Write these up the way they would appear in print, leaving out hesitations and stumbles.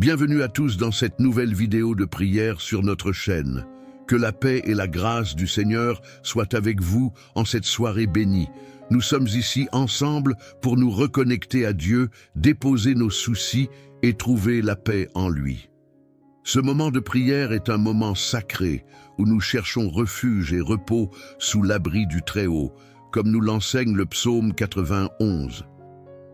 Bienvenue à tous dans cette nouvelle vidéo de prière sur notre chaîne. Que la paix et la grâce du Seigneur soient avec vous en cette soirée bénie. Nous sommes ici ensemble pour nous reconnecter à Dieu, déposer nos soucis et trouver la paix en lui. Ce moment de prière est un moment sacré où nous cherchons refuge et repos sous l'abri du Très-Haut, comme nous l'enseigne le psaume 91.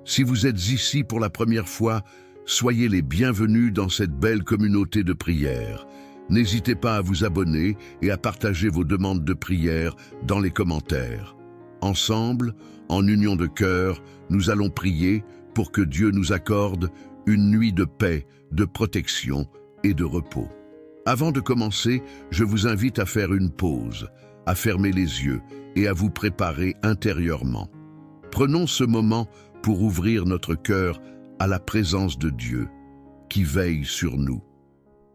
Si vous êtes ici pour la première fois, soyez les bienvenus dans cette belle communauté de prière. N'hésitez pas à vous abonner et à partager vos demandes de prière dans les commentaires. Ensemble, en union de cœur, nous allons prier pour que Dieu nous accorde une nuit de paix, de protection et de repos. Avant de commencer, je vous invite à faire une pause, à fermer les yeux et à vous préparer intérieurement. Prenons ce moment pour ouvrir notre cœur à la présence de Dieu, qui veille sur nous.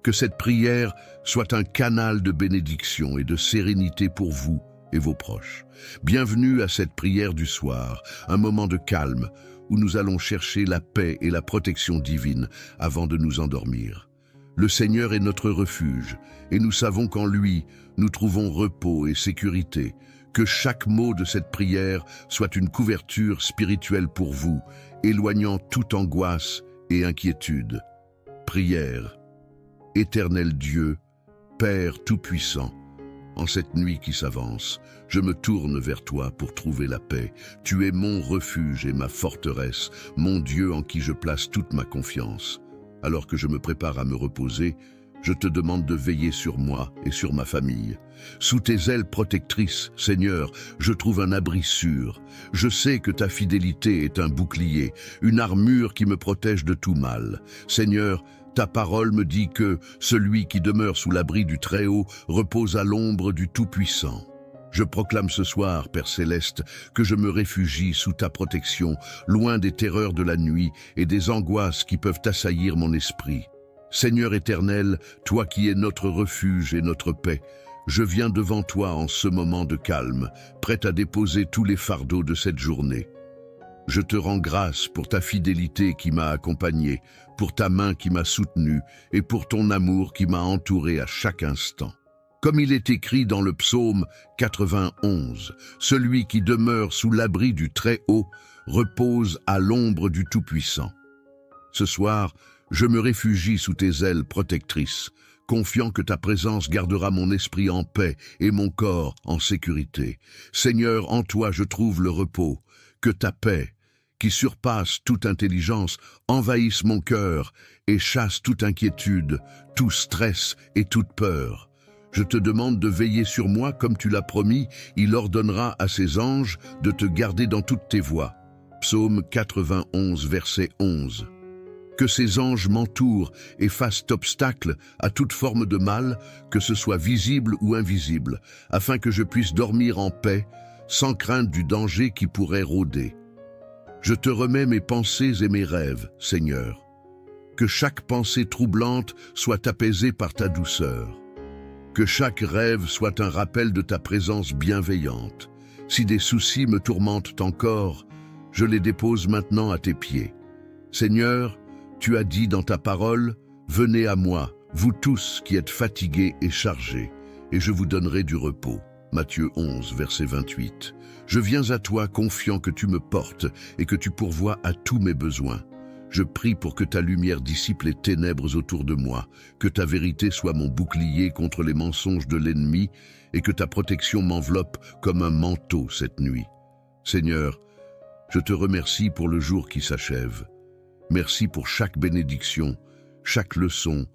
Que cette prière soit un canal de bénédiction et de sérénité pour vous et vos proches. Bienvenue à cette prière du soir, un moment de calme où nous allons chercher la paix et la protection divine avant de nous endormir. Le Seigneur est notre refuge et nous savons qu'en lui, nous trouvons repos et sécurité. Que chaque mot de cette prière soit une couverture spirituelle pour vous, éloignant toute angoisse et inquiétude. Prière. Éternel Dieu, Père Tout-Puissant, en cette nuit qui s'avance, je me tourne vers toi pour trouver la paix. Tu es mon refuge et ma forteresse, mon Dieu en qui je place toute ma confiance. Alors que je me prépare à me reposer, je te demande de veiller sur moi et sur ma famille. Sous tes ailes protectrices, Seigneur, je trouve un abri sûr. Je sais que ta fidélité est un bouclier, une armure qui me protège de tout mal. Seigneur, ta parole me dit que celui qui demeure sous l'abri du Très-Haut repose à l'ombre du Tout-Puissant. Je proclame ce soir, Père Céleste, que je me réfugie sous ta protection, loin des terreurs de la nuit et des angoisses qui peuvent assaillir mon esprit. Seigneur éternel, toi qui es notre refuge et notre paix, je viens devant toi en ce moment de calme, prêt à déposer tous les fardeaux de cette journée. Je te rends grâce pour ta fidélité qui m'a accompagné, pour ta main qui m'a soutenu et pour ton amour qui m'a entouré à chaque instant. Comme il est écrit dans le psaume 91, celui qui demeure sous l'abri du Très-Haut repose à l'ombre du Tout-Puissant. Ce soir, je me réfugie sous tes ailes protectrices, confiant que ta présence gardera mon esprit en paix et mon corps en sécurité. Seigneur, en toi je trouve le repos. Que ta paix, qui surpasse toute intelligence, envahisse mon cœur et chasse toute inquiétude, tout stress et toute peur. Je te demande de veiller sur moi comme tu l'as promis, il ordonnera à ses anges de te garder dans toutes tes voies. Psaume 91, verset 11. Que ces anges m'entourent et fassent obstacle à toute forme de mal, que ce soit visible ou invisible, afin que je puisse dormir en paix, sans crainte du danger qui pourrait rôder. Je te remets mes pensées et mes rêves, Seigneur. Que chaque pensée troublante soit apaisée par ta douceur. Que chaque rêve soit un rappel de ta présence bienveillante. Si des soucis me tourmentent encore, je les dépose maintenant à tes pieds. Seigneur, tu as dit dans ta parole, « Venez à moi, vous tous qui êtes fatigués et chargés, et je vous donnerai du repos. » Matthieu 11, verset 28. Je viens à toi confiant que tu me portes et que tu pourvois à tous mes besoins. Je prie pour que ta lumière dissipe les ténèbres autour de moi, que ta vérité soit mon bouclier contre les mensonges de l'ennemi et que ta protection m'enveloppe comme un manteau cette nuit. Seigneur, je te remercie pour le jour qui s'achève. Merci pour chaque bénédiction, chaque leçon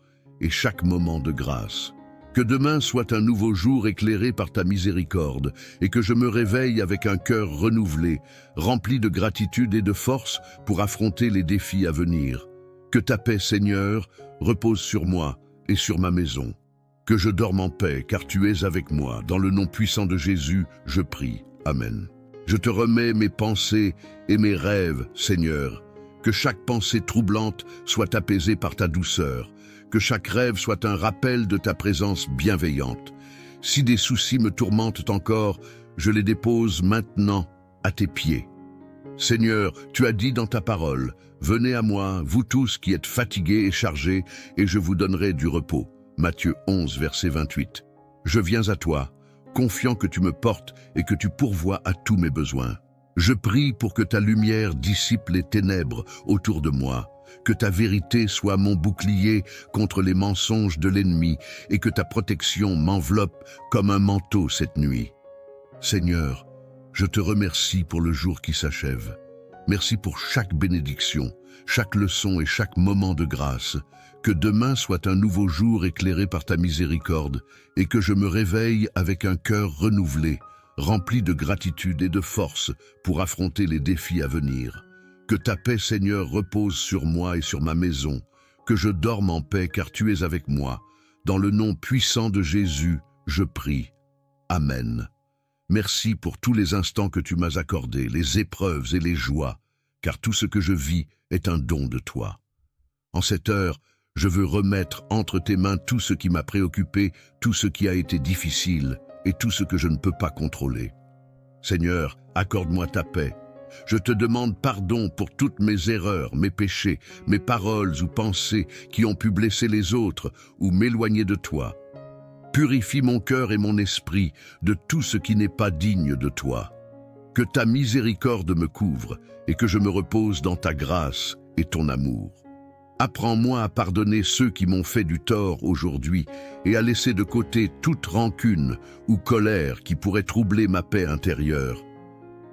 et chaque moment de grâce. Que demain soit un nouveau jour éclairé par ta miséricorde et que je me réveille avec un cœur renouvelé, rempli de gratitude et de force pour affronter les défis à venir. Que ta paix, Seigneur, repose sur moi et sur ma maison. Que je dorme en paix, car tu es avec moi. Dans le nom puissant de Jésus, je prie. Amen. Je te remets mes pensées et mes rêves, Seigneur. Que chaque pensée troublante soit apaisée par ta douceur. Que chaque rêve soit un rappel de ta présence bienveillante. Si des soucis me tourmentent encore, je les dépose maintenant à tes pieds. Seigneur, tu as dit dans ta parole, Venez à moi, vous tous qui êtes fatigués et chargés, et je vous donnerai du repos. Matthieu 11, verset 28. Je viens à toi, confiant que tu me portes et que tu pourvois à tous mes besoins. Je prie pour que ta lumière dissipe les ténèbres autour de moi, que ta vérité soit mon bouclier contre les mensonges de l'ennemi et que ta protection m'enveloppe comme un manteau cette nuit. Seigneur, je te remercie pour le jour qui s'achève. Merci pour chaque bénédiction, chaque leçon et chaque moment de grâce. Que demain soit un nouveau jour éclairé par ta miséricorde et que je me réveille avec un cœur renouvelé, rempli de gratitude et de force pour affronter les défis à venir. Que ta paix, Seigneur, repose sur moi et sur ma maison, que je dorme en paix car tu es avec moi. Dans le nom puissant de Jésus, je prie. Amen. Merci pour tous les instants que tu m'as accordés, les épreuves et les joies, car tout ce que je vis est un don de toi. En cette heure, je veux remettre entre tes mains tout ce qui m'a préoccupé, tout ce qui a été difficile et tout ce que je ne peux pas contrôler. Seigneur, accorde-moi ta paix. Je te demande pardon pour toutes mes erreurs, mes péchés, mes paroles ou pensées qui ont pu blesser les autres ou m'éloigner de toi. Purifie mon cœur et mon esprit de tout ce qui n'est pas digne de toi. Que ta miséricorde me couvre et que je me repose dans ta grâce et ton amour. Apprends-moi à pardonner ceux qui m'ont fait du tort aujourd'hui et à laisser de côté toute rancune ou colère qui pourrait troubler ma paix intérieure.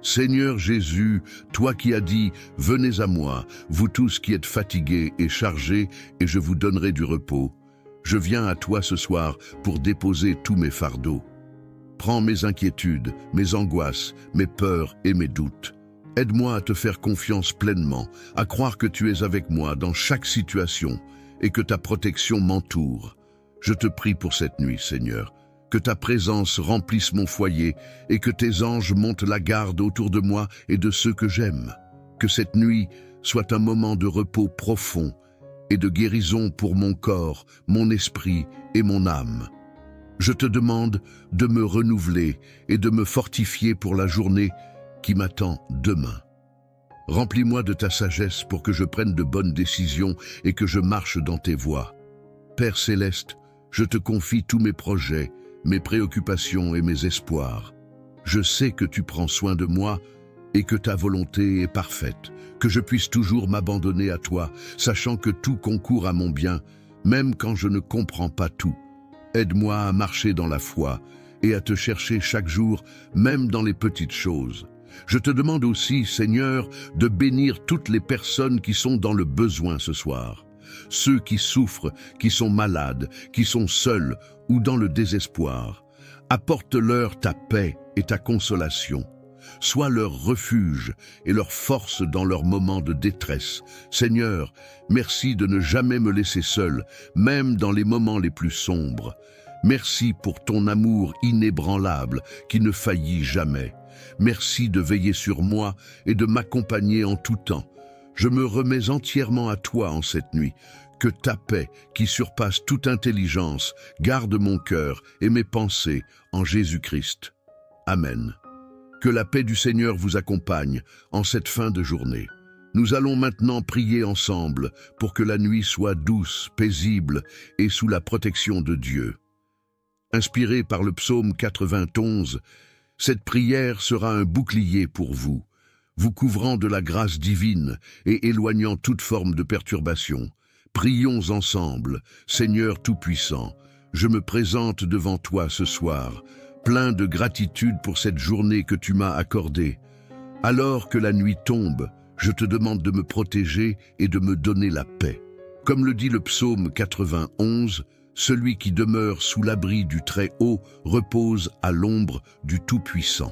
Seigneur Jésus, toi qui as dit « Venez à moi, vous tous qui êtes fatigués et chargés, et je vous donnerai du repos », je viens à toi ce soir pour déposer tous mes fardeaux. Prends mes inquiétudes, mes angoisses, mes peurs et mes doutes. Aide-moi à te faire confiance pleinement, à croire que tu es avec moi dans chaque situation et que ta protection m'entoure. Je te prie pour cette nuit, Seigneur, que ta présence remplisse mon foyer et que tes anges montent la garde autour de moi et de ceux que j'aime. Que cette nuit soit un moment de repos profond et de guérison pour mon corps, mon esprit et mon âme. Je te demande de me renouveler et de me fortifier pour la journée qui m'attend demain. Remplis-moi de ta sagesse pour que je prenne de bonnes décisions et que je marche dans tes voies. Père céleste, je te confie tous mes projets, mes préoccupations et mes espoirs. Je sais que tu prends soin de moi et que ta volonté est parfaite, que je puisse toujours m'abandonner à toi, sachant que tout concourt à mon bien, même quand je ne comprends pas tout. Aide-moi à marcher dans la foi et à te chercher chaque jour, même dans les petites choses. Je te demande aussi, Seigneur, de bénir toutes les personnes qui sont dans le besoin ce soir. Ceux qui souffrent, qui sont malades, qui sont seuls ou dans le désespoir. Apporte-leur ta paix et ta consolation. Sois leur refuge et leur force dans leurs moments de détresse. Seigneur, merci de ne jamais me laisser seul, même dans les moments les plus sombres. Merci pour ton amour inébranlable qui ne faillit jamais. Merci de veiller sur moi et de m'accompagner en tout temps. Je me remets entièrement à toi en cette nuit. Que ta paix, qui surpasse toute intelligence, garde mon cœur et mes pensées en Jésus-Christ. Amen. Que la paix du Seigneur vous accompagne en cette fin de journée. Nous allons maintenant prier ensemble pour que la nuit soit douce, paisible et sous la protection de Dieu. Inspiré par le psaume 91, cette prière sera un bouclier pour vous, vous couvrant de la grâce divine et éloignant toute forme de perturbation. Prions ensemble, Seigneur Tout-Puissant, je me présente devant toi ce soir, plein de gratitude pour cette journée que tu m'as accordée. Alors que la nuit tombe, je te demande de me protéger et de me donner la paix. Comme le dit le psaume 91, celui qui demeure sous l'abri du Très-Haut repose à l'ombre du Tout-Puissant.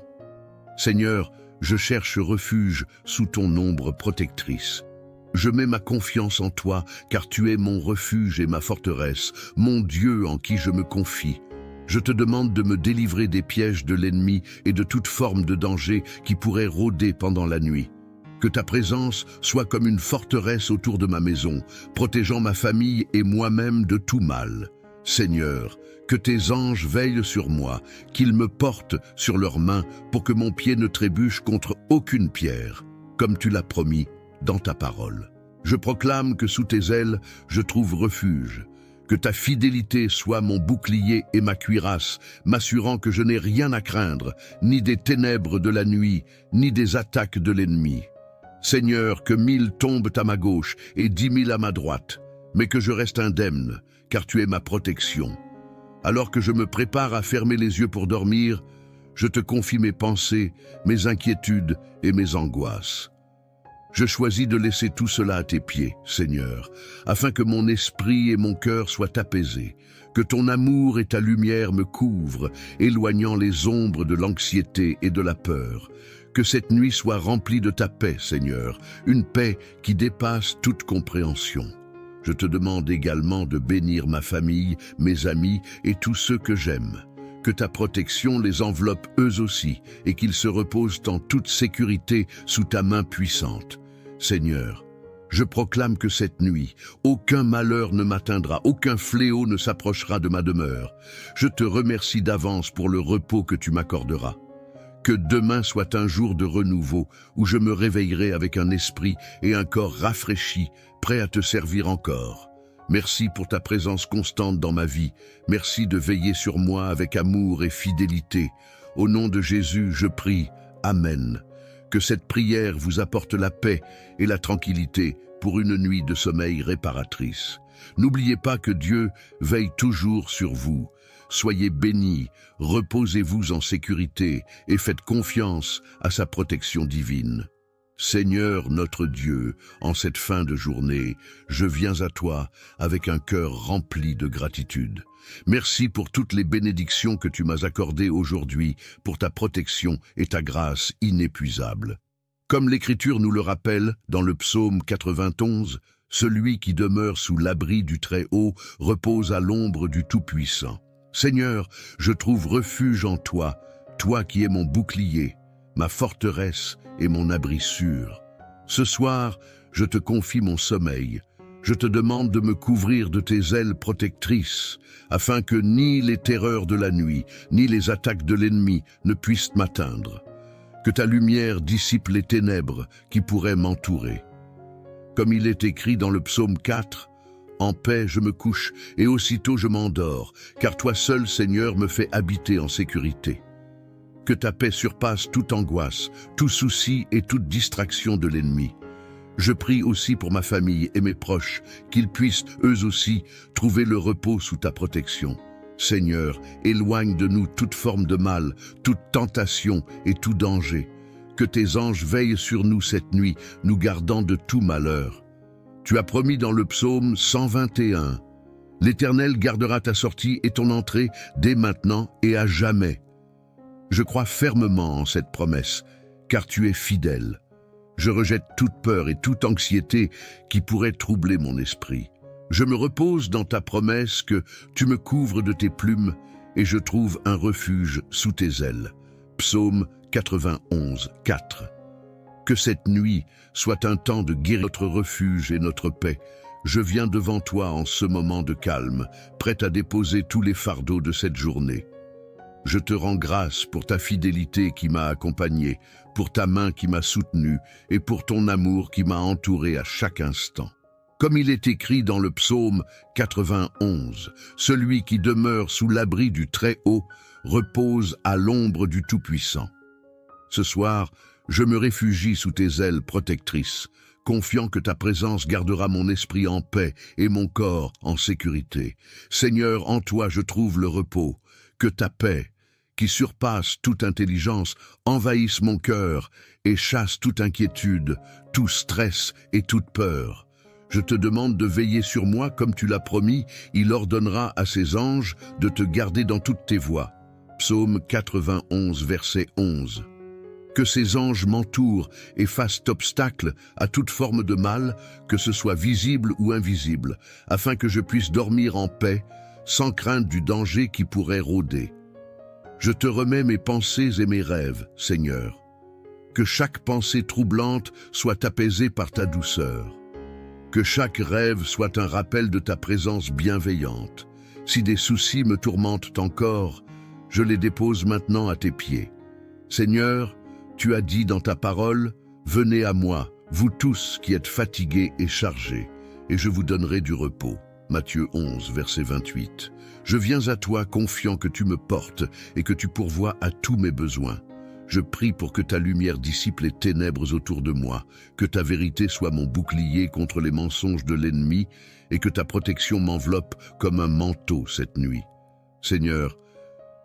Seigneur, je cherche refuge sous ton ombre protectrice. Je mets ma confiance en toi, car tu es mon refuge et ma forteresse, mon Dieu en qui je me confie. Je te demande de me délivrer des pièges de l'ennemi et de toute forme de danger qui pourrait rôder pendant la nuit. Que ta présence soit comme une forteresse autour de ma maison, protégeant ma famille et moi-même de tout mal. Seigneur, que tes anges veillent sur moi, qu'ils me portent sur leurs mains pour que mon pied ne trébuche contre aucune pierre, comme tu l'as promis dans ta parole. Je proclame que sous tes ailes, je trouve refuge. Que ta fidélité soit mon bouclier et ma cuirasse, m'assurant que je n'ai rien à craindre, ni des ténèbres de la nuit, ni des attaques de l'ennemi. Seigneur, que 1000 tombent à ma gauche et 10 000 à ma droite, mais que je reste indemne, car tu es ma protection. Alors que je me prépare à fermer les yeux pour dormir, je te confie mes pensées, mes inquiétudes et mes angoisses. Je choisis de laisser tout cela à tes pieds, Seigneur, afin que mon esprit et mon cœur soient apaisés, que ton amour et ta lumière me couvrent, éloignant les ombres de l'anxiété et de la peur. Que cette nuit soit remplie de ta paix, Seigneur, une paix qui dépasse toute compréhension. Je te demande également de bénir ma famille, mes amis et tous ceux que j'aime. Que ta protection les enveloppe eux aussi et qu'ils se reposent en toute sécurité sous ta main puissante. Seigneur, je proclame que cette nuit, aucun malheur ne m'atteindra, aucun fléau ne s'approchera de ma demeure. Je te remercie d'avance pour le repos que tu m'accorderas. Que demain soit un jour de renouveau où je me réveillerai avec un esprit et un corps rafraîchis, prêt à te servir encore. Merci pour ta présence constante dans ma vie. Merci de veiller sur moi avec amour et fidélité. Au nom de Jésus, je prie. Amen. Que cette prière vous apporte la paix et la tranquillité pour une nuit de sommeil réparatrice. N'oubliez pas que Dieu veille toujours sur vous. Soyez bénis, reposez-vous en sécurité et faites confiance à sa protection divine. Seigneur notre Dieu, en cette fin de journée, je viens à toi avec un cœur rempli de gratitude. Merci pour toutes les bénédictions que tu m'as accordées aujourd'hui, pour ta protection et ta grâce inépuisable. Comme l'Écriture nous le rappelle dans le psaume 91, celui qui demeure sous l'abri du Très-Haut repose à l'ombre du Tout-Puissant. Seigneur, je trouve refuge en toi, toi qui es mon bouclier, ma forteresse et mon abri sûr. Ce soir, je te confie mon sommeil. Je te demande de me couvrir de tes ailes protectrices, afin que ni les terreurs de la nuit, ni les attaques de l'ennemi ne puissent m'atteindre. Que ta lumière dissipe les ténèbres qui pourraient m'entourer. Comme il est écrit dans le psaume 4, « En paix je me couche et aussitôt je m'endors, car toi seul, Seigneur, me fais habiter en sécurité. » Que ta paix surpasse toute angoisse, tout souci et toute distraction de l'ennemi. Je prie aussi pour ma famille et mes proches, qu'ils puissent, eux aussi, trouver le repos sous ta protection. Seigneur, éloigne de nous toute forme de mal, toute tentation et tout danger. Que tes anges veillent sur nous cette nuit, nous gardant de tout malheur. Tu as promis dans le psaume 121, « L'Éternel gardera ta sortie et ton entrée dès maintenant et à jamais. » Je crois fermement en cette promesse, car tu es fidèle. Je rejette toute peur et toute anxiété qui pourrait troubler mon esprit. Je me repose dans ta promesse que tu me couvres de tes plumes et je trouve un refuge sous tes ailes. Psaume 91, 4. Que cette nuit soit un temps de guérir notre refuge et notre paix. Je viens devant toi en ce moment de calme, prêt à déposer tous les fardeaux de cette journée. Je te rends grâce pour ta fidélité qui m'a accompagné, pour ta main qui m'a soutenu et pour ton amour qui m'a entouré à chaque instant. Comme il est écrit dans le psaume 91, « Celui qui demeure sous l'abri du Très-Haut repose à l'ombre du Tout-Puissant. » Ce soir, je me réfugie sous tes ailes protectrices, confiant que ta présence gardera mon esprit en paix et mon corps en sécurité. Seigneur, en toi je trouve le repos. Que ta paix, qui surpasse toute intelligence, envahisse mon cœur et chasse toute inquiétude, tout stress et toute peur. Je te demande de veiller sur moi comme tu l'as promis, il ordonnera à ses anges de te garder dans toutes tes voies. Psaume 91, verset 11. Que ces anges m'entourent et fassent obstacle à toute forme de mal, que ce soit visible ou invisible, afin que je puisse dormir en paix, sans crainte du danger qui pourrait rôder. Je te remets mes pensées et mes rêves, Seigneur. Que chaque pensée troublante soit apaisée par ta douceur. Que chaque rêve soit un rappel de ta présence bienveillante. Si des soucis me tourmentent encore, je les dépose maintenant à tes pieds. Seigneur, tu as dit dans ta parole, « Venez à moi, vous tous qui êtes fatigués et chargés, et je vous donnerai du repos. Matthieu 11, verset 28. Je viens à toi confiant que tu me portes et que tu pourvois à tous mes besoins. Je prie pour que ta lumière dissipe les ténèbres autour de moi, que ta vérité soit mon bouclier contre les mensonges de l'ennemi et que ta protection m'enveloppe comme un manteau cette nuit. Seigneur,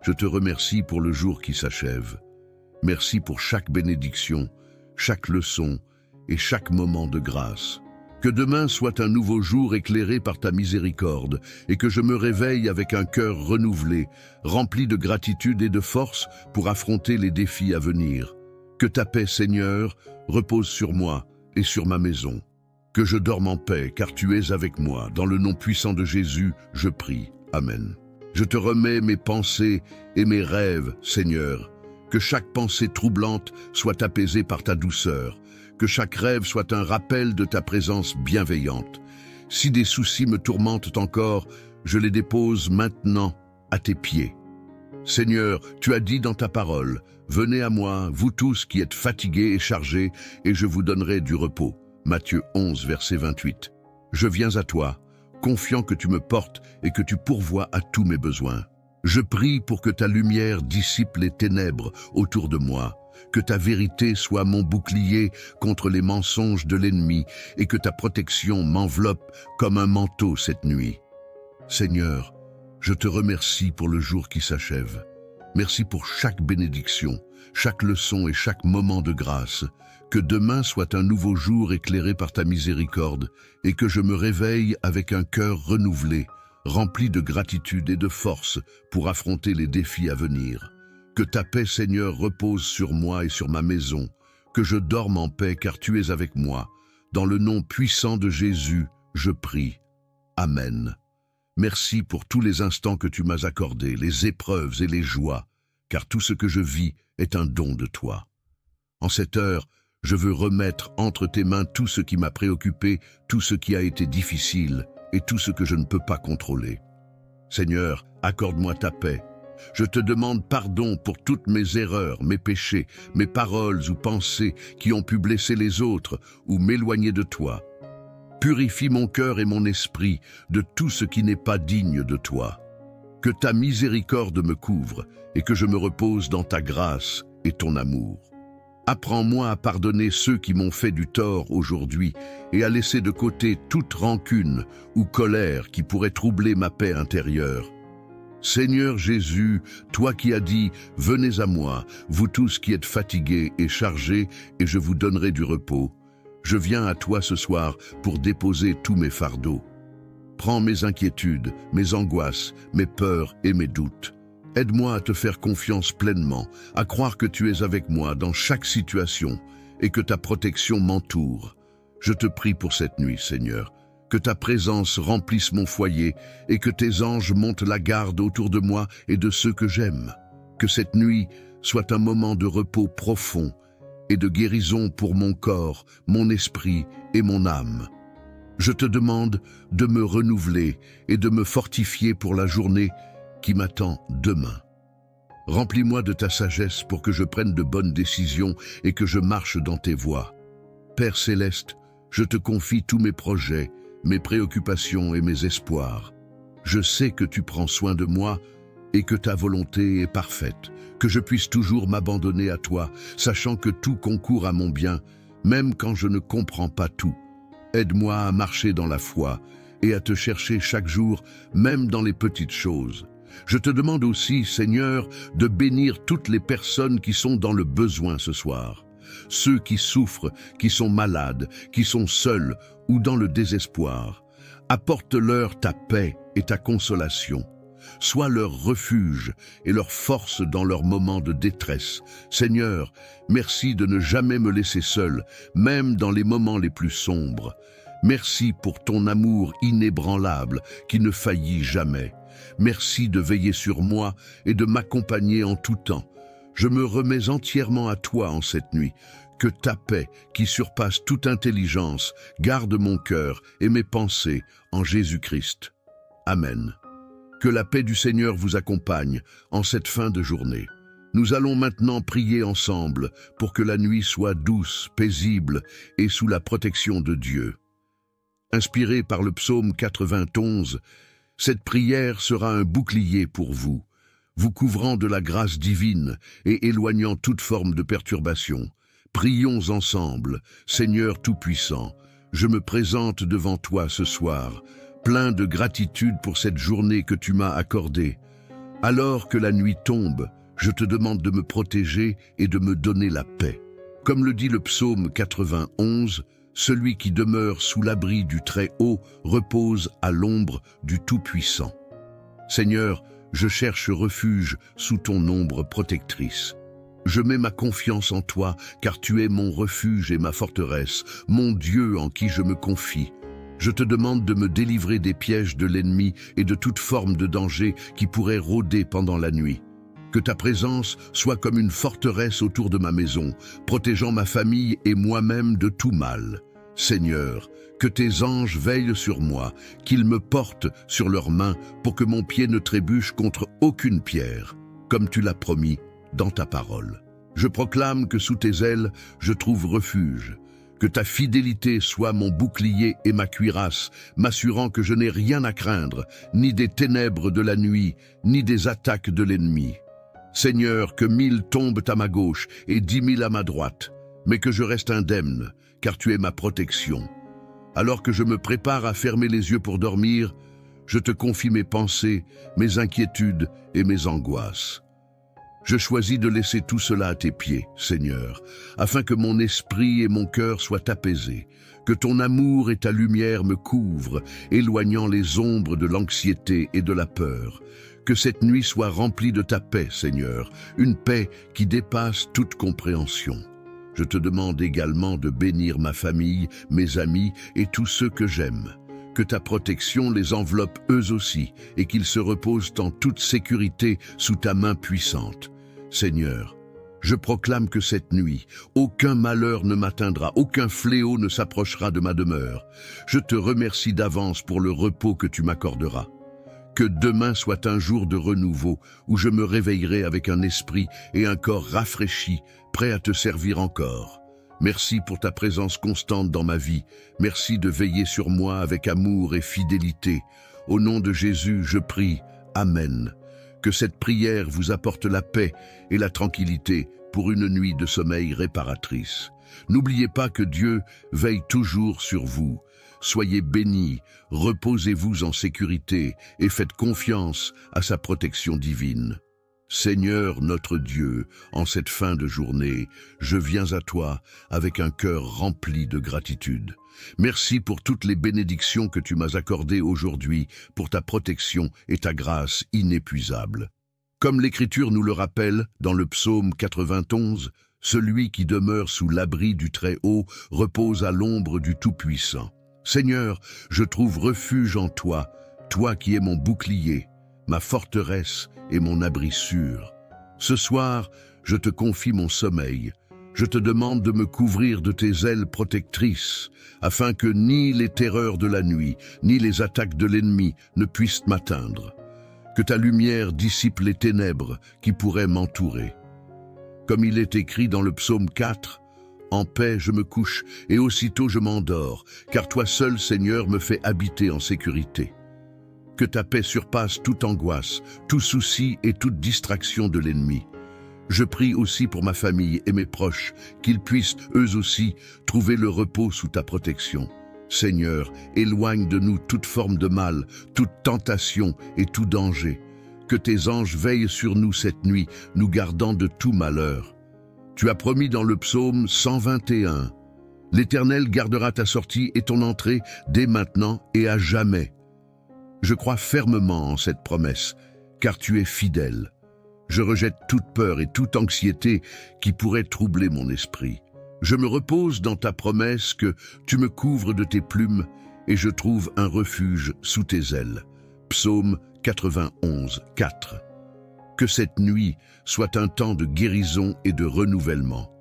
je te remercie pour le jour qui s'achève. Merci pour chaque bénédiction, chaque leçon et chaque moment de grâce. Que demain soit un nouveau jour éclairé par ta miséricorde et que je me réveille avec un cœur renouvelé, rempli de gratitude et de force pour affronter les défis à venir. Que ta paix, Seigneur, repose sur moi et sur ma maison. Que je dorme en paix, car tu es avec moi. Dans le nom puissant de Jésus, je prie. Amen. Je te remets mes pensées et mes rêves, Seigneur. Que chaque pensée troublante soit apaisée par ta douceur. Que chaque rêve soit un rappel de ta présence bienveillante. Si des soucis me tourmentent encore, je les dépose maintenant à tes pieds. Seigneur, tu as dit dans ta parole, « Venez à moi, vous tous qui êtes fatigués et chargés, et je vous donnerai du repos. » Matthieu 11, verset 28. Je viens à toi, confiant que tu me portes et que tu pourvois à tous mes besoins. Je prie pour que ta lumière dissipe les ténèbres autour de moi, que ta vérité soit mon bouclier contre les mensonges de l'ennemi et que ta protection m'enveloppe comme un manteau cette nuit. Seigneur, je te remercie pour le jour qui s'achève. Merci pour chaque bénédiction, chaque leçon et chaque moment de grâce. Que demain soit un nouveau jour éclairé par ta miséricorde et que je me réveille avec un cœur renouvelé, rempli de gratitude et de force pour affronter les défis à venir. Que ta paix, Seigneur, repose sur moi et sur ma maison, que je dorme en paix car tu es avec moi. Dans le nom puissant de Jésus, je prie. Amen. Merci pour tous les instants que tu m'as accordés, les épreuves et les joies, car tout ce que je vis est un don de toi. En cette heure, je veux remettre entre tes mains tout ce qui m'a préoccupé, tout ce qui a été difficile et tout ce que je ne peux pas contrôler. Seigneur, accorde-moi ta paix. Je te demande pardon pour toutes mes erreurs, mes péchés, mes paroles ou pensées qui ont pu blesser les autres ou m'éloigner de toi. Purifie mon cœur et mon esprit de tout ce qui n'est pas digne de toi. Que ta miséricorde me couvre et que je me repose dans ta grâce et ton amour. Apprends-moi à pardonner ceux qui m'ont fait du tort aujourd'hui et à laisser de côté toute rancune ou colère qui pourrait troubler ma paix intérieure. Seigneur Jésus, toi qui as dit « Venez à moi, vous tous qui êtes fatigués et chargés, et je vous donnerai du repos », je viens à toi ce soir pour déposer tous mes fardeaux. Prends mes inquiétudes, mes angoisses, mes peurs et mes doutes. Aide-moi à te faire confiance pleinement, à croire que tu es avec moi dans chaque situation et que ta protection m'entoure. Je te prie pour cette nuit, Seigneur, que ta présence remplisse mon foyer et que tes anges montent la garde autour de moi et de ceux que j'aime. Que cette nuit soit un moment de repos profond et de guérison pour mon corps, mon esprit et mon âme. Je te demande de me renouveler et de me fortifier pour la journée qui m'attend demain. Remplis-moi de ta sagesse pour que je prenne de bonnes décisions et que je marche dans tes voies. Père céleste, je te confie tous mes projets, mes préoccupations et mes espoirs. Je sais que tu prends soin de moi et que ta volonté est parfaite, que je puisse toujours m'abandonner à toi, sachant que tout concourt à mon bien, même quand je ne comprends pas tout. Aide-moi à marcher dans la foi et à te chercher chaque jour, même dans les petites choses. Je te demande aussi, Seigneur, de bénir toutes les personnes qui sont dans le besoin ce soir. Ceux qui souffrent, qui sont malades, qui sont seuls ou dans le désespoir. Apporte-leur ta paix et ta consolation. Sois leur refuge et leur force dans leurs moments de détresse. Seigneur, merci de ne jamais me laisser seul, même dans les moments les plus sombres. Merci pour ton amour inébranlable qui ne faillit jamais. Merci de veiller sur moi et de m'accompagner en tout temps. Je me remets entièrement à toi en cette nuit. Que ta paix, qui surpasse toute intelligence, garde mon cœur et mes pensées en Jésus-Christ. Amen. Que la paix du Seigneur vous accompagne en cette fin de journée. Nous allons maintenant prier ensemble pour que la nuit soit douce, paisible et sous la protection de Dieu. Inspiré par le psaume 91, cette prière sera un bouclier pour vous, vous couvrant de la grâce divine et éloignant toute forme de perturbation. Prions ensemble, Seigneur Tout-Puissant, je me présente devant toi ce soir, plein de gratitude pour cette journée que tu m'as accordée. Alors que la nuit tombe, je te demande de me protéger et de me donner la paix. Comme le dit le psaume 91, celui qui demeure sous l'abri du Très-Haut repose à l'ombre du Tout-Puissant. Seigneur, je cherche refuge sous ton ombre protectrice. Je mets ma confiance en toi, car tu es mon refuge et ma forteresse, mon Dieu en qui je me confie. Je te demande de me délivrer des pièges de l'ennemi et de toute forme de danger qui pourrait rôder pendant la nuit. Que ta présence soit comme une forteresse autour de ma maison, protégeant ma famille et moi-même de tout mal. Seigneur, que tes anges veillent sur moi, qu'ils me portent sur leurs mains pour que mon pied ne trébuche contre aucune pierre, comme tu l'as promis dans ta parole. Je proclame que sous tes ailes, je trouve refuge. Que ta fidélité soit mon bouclier et ma cuirasse, m'assurant que je n'ai rien à craindre, ni des ténèbres de la nuit, ni des attaques de l'ennemi. Seigneur, que 1000 tombent à ma gauche et 10 000 à ma droite, mais que je reste indemne, car tu es ma protection. Alors que je me prépare à fermer les yeux pour dormir, je te confie mes pensées, mes inquiétudes et mes angoisses. Je choisis de laisser tout cela à tes pieds, Seigneur, afin que mon esprit et mon cœur soient apaisés, que ton amour et ta lumière me couvrent, éloignant les ombres de l'anxiété et de la peur. Que cette nuit soit remplie de ta paix, Seigneur, une paix qui dépasse toute compréhension. Je te demande également de bénir ma famille, mes amis et tous ceux que j'aime. Que ta protection les enveloppe eux aussi et qu'ils se reposent en toute sécurité sous ta main puissante. Seigneur, je proclame que cette nuit, aucun malheur ne m'atteindra, aucun fléau ne s'approchera de ma demeure. Je te remercie d'avance pour le repos que tu m'accorderas. Que demain soit un jour de renouveau où je me réveillerai avec un esprit et un corps rafraîchis, prêt à te servir encore. Merci pour ta présence constante dans ma vie. Merci de veiller sur moi avec amour et fidélité. Au nom de Jésus, je prie. Amen. Que cette prière vous apporte la paix et la tranquillité pour une nuit de sommeil réparatrice. N'oubliez pas que Dieu veille toujours sur vous. Soyez bénis, reposez-vous en sécurité et faites confiance à sa protection divine. Seigneur notre Dieu, en cette fin de journée, je viens à toi avec un cœur rempli de gratitude. Merci pour toutes les bénédictions que tu m'as accordées aujourd'hui, pour ta protection et ta grâce inépuisable. Comme l'Écriture nous le rappelle dans le psaume 91, celui qui demeure sous l'abri du Très-Haut repose à l'ombre du Tout-Puissant. Seigneur, je trouve refuge en toi, toi qui es mon bouclier, ma forteresse et mon abri sûr. Ce soir, je te confie mon sommeil. Je te demande de me couvrir de tes ailes protectrices, afin que ni les terreurs de la nuit, ni les attaques de l'ennemi ne puissent m'atteindre. Que ta lumière dissipe les ténèbres qui pourraient m'entourer. Comme il est écrit dans le psaume 4, « En paix je me couche et aussitôt je m'endors, car toi seul, Seigneur, me fais habiter en sécurité. » Que ta paix surpasse toute angoisse, tout souci et toute distraction de l'ennemi. Je prie aussi pour ma famille et mes proches, qu'ils puissent, eux aussi, trouver le repos sous ta protection. Seigneur, éloigne de nous toute forme de mal, toute tentation et tout danger. Que tes anges veillent sur nous cette nuit, nous gardant de tout malheur. Tu as promis dans le psaume 121, « L'Éternel gardera ta sortie et ton entrée dès maintenant et à jamais. » Je crois fermement en cette promesse, car tu es fidèle. Je rejette toute peur et toute anxiété qui pourrait troubler mon esprit. Je me repose dans ta promesse que tu me couvres de tes plumes et je trouve un refuge sous tes ailes. Psaume 91, 4. Que cette nuit soit un temps de guérison et de renouvellement.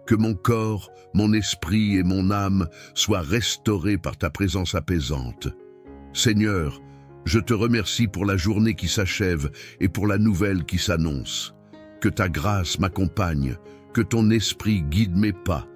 Que mon corps, mon esprit et mon âme soient restaurés par ta présence apaisante. Seigneur, je te remercie pour la journée qui s'achève et pour la nouvelle qui s'annonce. Que ta grâce m'accompagne, que ton esprit guide mes pas,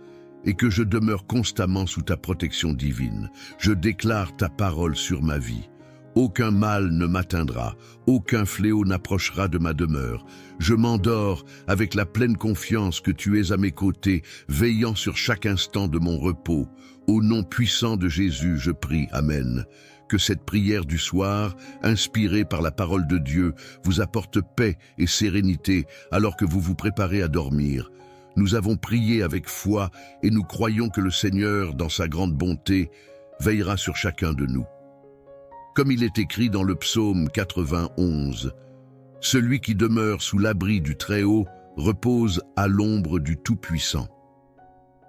et que je demeure constamment sous ta protection divine. Je déclare ta parole sur ma vie. Aucun mal ne m'atteindra, aucun fléau n'approchera de ma demeure. Je m'endors avec la pleine confiance que tu es à mes côtés, veillant sur chaque instant de mon repos. Au nom puissant de Jésus, je prie. Amen. Que cette prière du soir, inspirée par la parole de Dieu, vous apporte paix et sérénité alors que vous vous préparez à dormir. Nous avons prié avec foi et nous croyons que le Seigneur, dans sa grande bonté, veillera sur chacun de nous. Comme il est écrit dans le psaume 91, « Celui qui demeure sous l'abri du Très-Haut repose à l'ombre du Tout-Puissant. »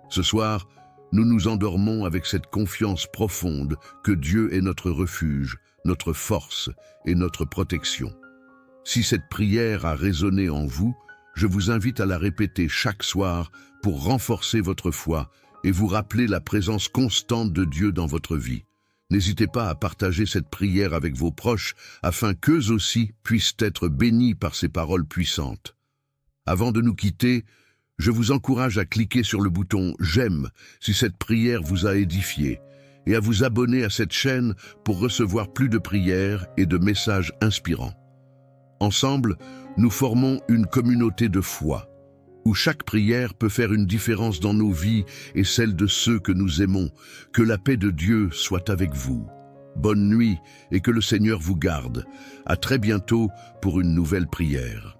Ce soir, nous nous endormons avec cette confiance profonde que Dieu est notre refuge, notre force et notre protection. Si cette prière a résonné en vous, je vous invite à la répéter chaque soir pour renforcer votre foi et vous rappeler la présence constante de Dieu dans votre vie. N'hésitez pas à partager cette prière avec vos proches afin qu'eux aussi puissent être bénis par ces paroles puissantes. Avant de nous quitter, je vous encourage à cliquer sur le bouton « J'aime » si cette prière vous a édifié et à vous abonner à cette chaîne pour recevoir plus de prières et de messages inspirants. Ensemble, nous formons une communauté de foi, où chaque prière peut faire une différence dans nos vies et celle de ceux que nous aimons. Que la paix de Dieu soit avec vous. Bonne nuit et que le Seigneur vous garde. À très bientôt pour une nouvelle prière.